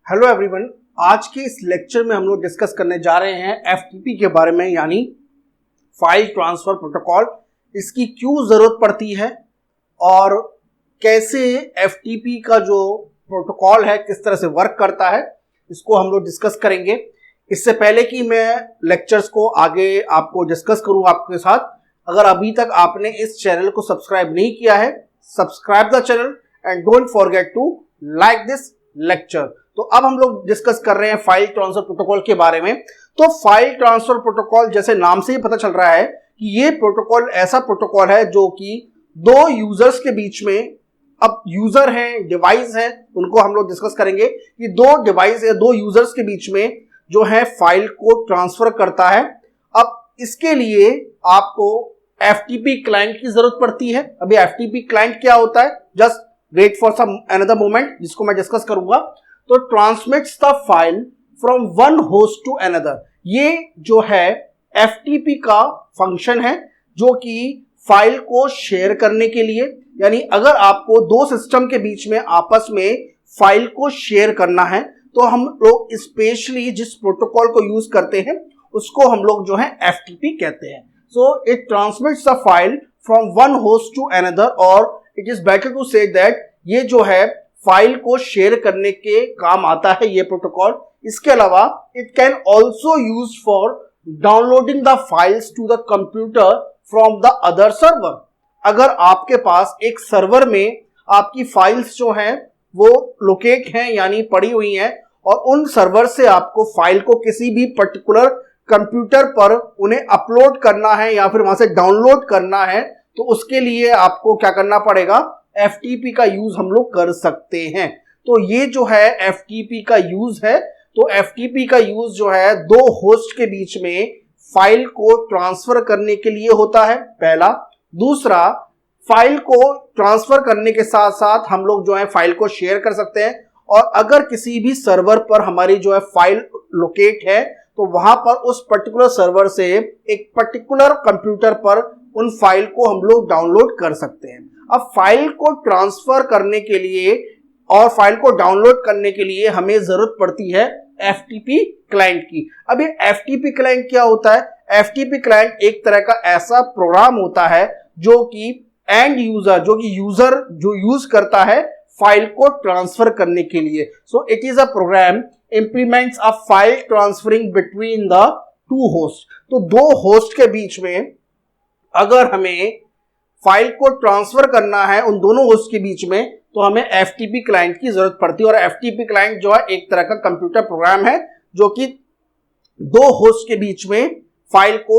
Hello everyone, आज के इस लेक्चर में हम लोग डिस्कस करने जा रहे हैं एफटीपी के बारे में, यानी फाइल ट्रांसफर प्रोटोकॉल। इसकी क्यों ज़रूरत पड़ती है और कैसे एफटीपी का जो प्रोटोकॉल है किस तरह से वर्क करता है, इसको हम लोग डिस्कस करेंगे। इससे पहले कि मैं लेक्चर्स को आगे आपको डिस्कस करूँ आपके साथ, अगर अभी तक आपने इस चैनल को सब्सक्राइब नहीं किया है, subscribe the channel and don't forget to like this lecture. तो अब हम लोग डिस्कस कर रहे हैं फाइल ट्रांसफर प्रोटोकॉल के बारे में। तो फाइल ट्रांसफर प्रोटोकॉल जैसे नाम से ही पता चल रहा है कि ये प्रोटोकॉल ऐसा प्रोटोकॉल है जो कि दो यूजर्स के बीच में, अब यूजर हैं, डिवाइस है, उनको हम लोग डिस्कस करेंगे कि दो डिवाइस या दो यूजर्स के बीच में जो है फाइल को ट्रांसफर करता है। अब इसके लिए आपको एफटीपी क्लाइंट की जरूरत पड़ती है। अभी एफटीपी क्लाइंट क्या होता है, just wait for some another moment, जिसको मैं डिस्कस करूंगा। तो transmits the file from one host to another, ये जो है एफटीपी का फंक्शन है जो कि फाइल को शेयर करने के लिए, यानी अगर आपको दो सिस्टम के बीच में आपस में फाइल को शेयर करना है तो हम लोग स्पेशली जिस प्रोटोकॉल को यूज करते हैं उसको हम लोग जो है एफटीपी कहते हैं। So it transmits the file from one host to another, और it is better to say that ये जो है फाइल को शेयर करने के काम आता है ये प्रोटोकॉल। इसके अलावा it can also use for downloading the files to the computer from the other server. अगर आपके पास एक सर्वर में आपकी फाइल्स जो हैं वो लोकेट हैं, यानी पड़ी हुई हैं, और उन सर्वर से आपको फाइल को किसी भी पर्टिकुलर कंप्यूटर पर उन्हें अपलोड करना है या फिर वहां से डाउनलोड करना है, तो उसके लिए आपको क्या करना पड़ेगा, एफटीपी का यूज हम लोग कर सकते हैं। तो ये जो है एफटीपी का यूज है। तो एफटीपी का यूज जो है दो होस्ट के बीच में फाइल को ट्रांसफर करने के लिए होता है, पहला। दूसरा, फाइल को ट्रांसफर करने के साथ साथ हम लोग जो है फाइल को शेयर कर सकते हैं, और अगर किसी भी सर्वर पर हमारी जो है फाइल लोकेट है तो वहां पर उस पर्टिकुलर सर्वर से एक पर्टिकुलर कंप्यूटर पर उन फाइल को हम लोग डाउनलोड कर सकते हैं। अब फाइल को ट्रांसफर करने के लिए और फाइल को डाउनलोड करने के लिए हमें जरूरत पड़ती है एफटीपी क्लाइंट की। अब ये एफटीपी क्लाइंट क्या होता है? एफटीपी क्लाइंट एक तरह का ऐसा प्रोग्राम होता है जो कि एंड यूजर, जो कि यूजर जो यूज करता है फाइल को ट्रांसफर करने के लिए। So it is a program implements a file transferring between the two host. तो दो होस्ट के बीच में अगर हमें फाइल को ट्रांसफर करना है उन दोनों होस्ट के बीच में, तो हमें एफटीपी क्लाइंट की जरूरत पड़ती है। और एफटीपी क्लाइंट जो है एक तरह का कंप्यूटर प्रोग्राम है जो कि दो होस्ट के बीच में फाइल को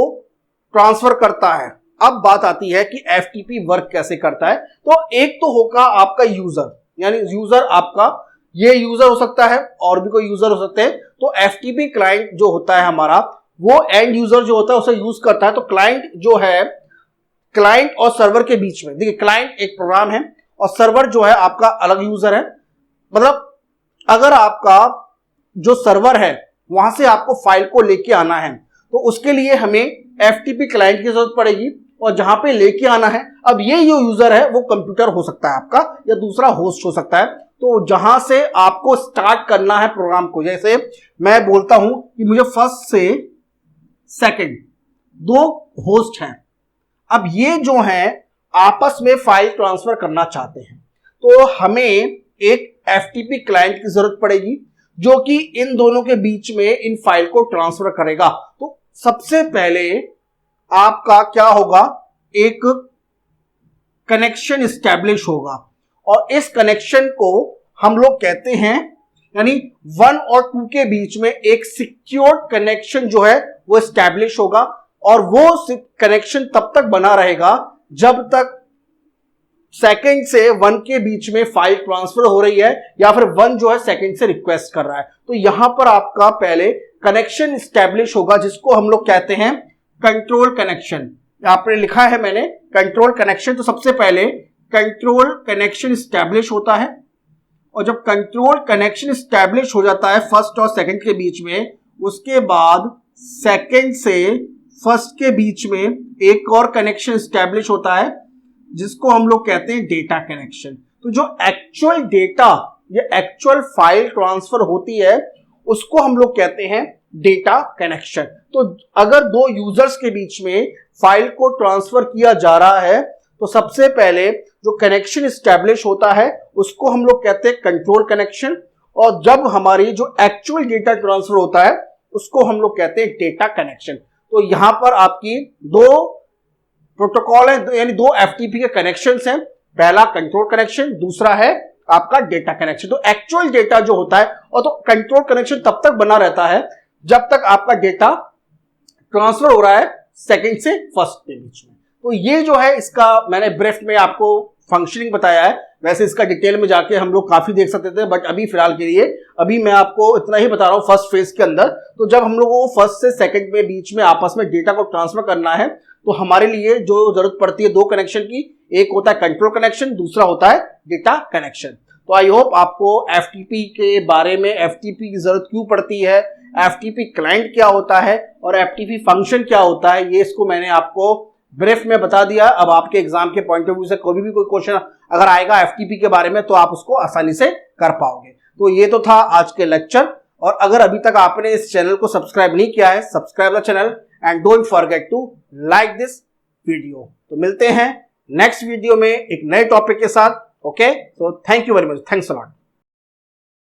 ट्रांसफर करता है। अब बात आती है कि एफटीपी वर्क कैसे करता है। तो एक तो होगा आपका यूजर, यानी यूजर आपका, ये यूजर हो सकता है और भी कोई यूजर हो सकते हैं। तो एफटीपी क्लाइंट जो होता है हमारा, वो एंड यूजर जो होता है उसे यूज करता है। तो क्लाइंट जो है, क्लाइंट और सर्वर के बीच में, देखिए क्लाइंट एक प्रोग्राम है और सर्वर जो है आपका अलग यूजर है। मतलब अगर आपका जो सर्वर है वहां से आपको फाइल को लेके आना है तो उसके लिए हमें एफटीपी क्लाइंट की जरूरत पड़ेगी, और जहां पे लेके आना है, अब ये जो यूजर है वो कंप्यूटर हो सकता है आपका या दूसरा होस्ट हो सकता है। तो जहां से आपको स्टार्ट करना है प्रोग्राम को, जैसे मैं बोलता हूं कि मुझे फर्स्ट से सेकंड दो होस्ट हैं, अब ये जो हैं आपस में फाइल ट्रांसफर करना चाहते हैं, तो हमें एक एफटीपी क्लाइंट की जरूरत पड़ेगी जो कि इन दोनों के बीच में इन फाइल को ट्रांसफर करेगा। तो सबसे पहले आपका क्या होगा, एक कनेक्शन एस्टैब्लिश होगा, और इस कनेक्शन को हम लोग कहते हैं, यानी 1 और 2 के बीच में एक सिक्योर कनेक्शन जो है वो एस्टैब्लिश होगा, और वो कनेक्शन तब तक बना रहेगा जब तक सेकंड से 1 के बीच में फाइल ट्रांसफर हो रही है या फिर 1 जो है सेकंड से रिक्वेस्ट कर रहा है। तो यहां पर आपका पहले कनेक्शन एस्टैब्लिश होगा जिसको हम लोग कहते हैं कंट्रोल कनेक्शन। यहां पर लिखा है मैंने कंट्रोल कनेक्शन। तो सबसे पहले कंट्रोल कनेक्शन एस्टैब्लिश होता है, और जब कंट्रोल कनेक्शन एस्टैब्लिश हो जाता है फर्स्ट और सेकंड के बीच में, उसके बाद सेकंड से फर्स्ट के बीच में एक और कनेक्शन एस्टैब्लिश होता है जिसको हम लोग कहते हैं डेटा कनेक्शन। तो जो एक्चुअल डेटा ये एक्चुअल फाइल ट्रांसफर होती है उसको हम लोग कहते हैं डेटा कनेक्शन। तो अगर दो यूजर्स के बीच में फाइल को ट्रांसफर किया जा रहा है तो सबसे पहले जो कनेक्शन एस्टैब्लिश होता है उसको हम लोग कहते हैं कंट्रोल कनेक्शन, और जब हमारी जो एक्चुअल डेटा ट्रांसफर होता है उसको हम लोग कहते हैं डेटा कनेक्शन। तो यहां पर आपकी दो प्रोटोकॉल है, यानी दो एफटीपी के कनेक्शंस हैं, पहला कंट्रोल कनेक्शन, दूसरा है आपका डेटा कनेक्शन। तो एक्चुअल डेटा जो होता है, और तो कंट्रोल कनेक्शन तब तक बना रहता है जब तक आपका डेटा ट्रांसफर हो रहा है सेकंड से फर्स्ट के बीच में। तो ये जो है इसका मैंने ब्रीफ में आपको फंक्शनिंग बताया है, वैसे इसका डिटेल में जाके हम लोग काफी देख सकते थे, बट अभी फिलहाल के लिए अभी मैं आपको इतना ही बता रहा हूं फर्स्ट फेज के अंदर। तो जब हम लोगों को फर्स्ट से सेकंड में बीच में आपस में डेटा को ट्रांसफर करना है तो हमारे लिए जो जरूरत पड़ती है दो कनेक्शन की, एक होता है कंट्रोल कनेक्शन, दूसरा होता है डेटा कनेक्शन। तो आई होप आपको एफटीपी के बारे में, एफटीपी की जरूरत क्यों पड़ती है, एफटीपी क्लाइंट क्या होता है और एफटीपी फंक्शन क्या होता है, ये इसको मैंने आपको ब्रीफ में बता दिया। अब आपके एग्जाम के पॉइंट ऑफ व्यू से कोई क्वेश्चन अगर आएगा एफटीपी के बारे में तो आप उसको आसानी से कर पाओगे। तो ये तो था आज के लेक्चर, और अगर अभी तक आपने इस चैनल को सब्सक्राइब नहीं किया है, subscribe the channel and don't forget to like this video. तो मिलते हैं नेक्स्ट वीडियो में एक नए टॉपिक के साथ। Okay, so thank you very much, thanks a lot.